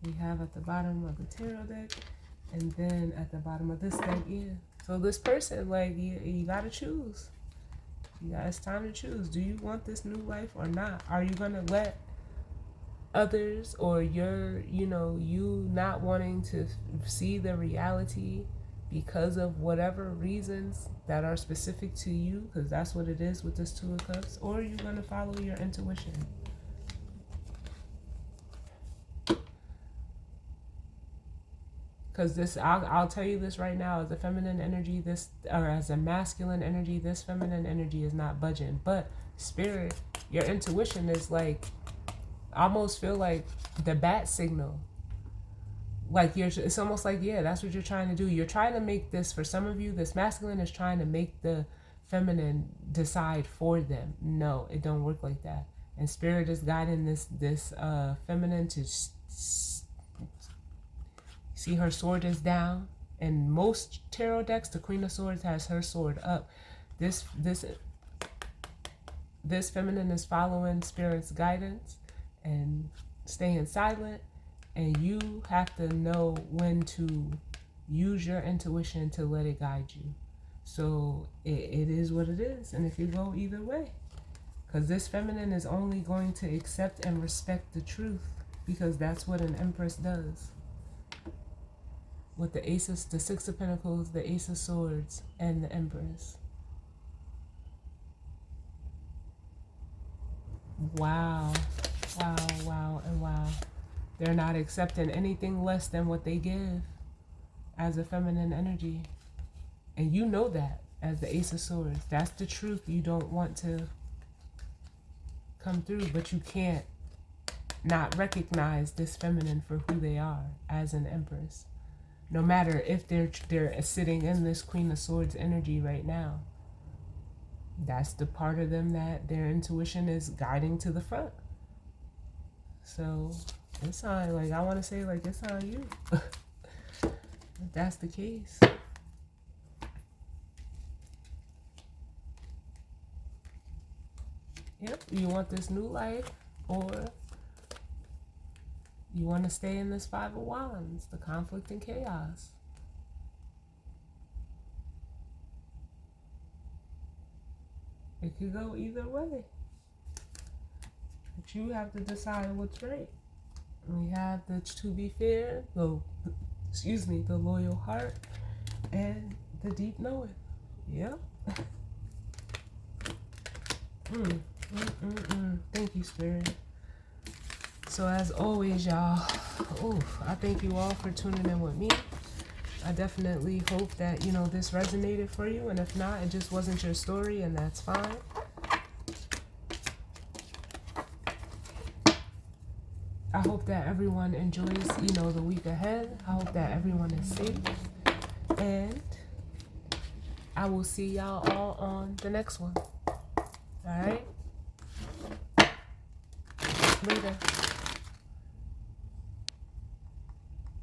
we have at the bottom of the tarot deck, and then at the bottom of this deck, yeah. So this person, like, you gotta choose. It's time to choose. Do you want this new life or not? Are you gonna let others, or you not wanting to see the reality because of whatever reasons that are specific to you, because that's what it is with this Two of Cups, or are you going to follow your intuition? Because this, I'll tell you this right now, as a feminine energy, or as a masculine energy, this feminine energy is not budging. But spirit, your intuition is like, I almost feel like the bat signal. Like, it's almost like, yeah, that's what you're trying to do. You're trying to make this, for some of you, this masculine is trying to make the feminine decide for them. No, it don't work like that. And spirit is guiding this feminine to see her sword is down. And most tarot decks, the Queen of Swords has her sword up. This feminine is following spirit's guidance and staying silent. And you have to know when to use your intuition to let it guide you. So it is what it is. And if you go either way, because this feminine is only going to accept and respect the truth, because that's what an Empress does. With the Six of Pentacles, the Ace of Swords, and the Empress. Wow. Wow, wow, and wow. They're not accepting anything less than what they give as a feminine energy. And you know that as the Ace of Swords. That's the truth you don't want to come through, but you can't not recognize this feminine for who they are as an Empress. No matter if they're sitting in this Queen of Swords energy right now. That's the part of them that their intuition is guiding to the front. So it's on, like, I want to say, like, it's on you. If that's the case. Yep, you want this new life, or you want to stay in this Five of Wands, the conflict and chaos. It could go either way. But you have to decide what's right. We have the to be fair, the loyal heart, and the deep knowing. Yep. Thank you, Spirit. So as always, y'all, I thank you all for tuning in with me. I definitely hope that, this resonated for you. And if not, it just wasn't your story, and that's fine. I hope that everyone enjoys, the week ahead. I hope that everyone is safe. And I will see y'all all on the next one. All right? Later.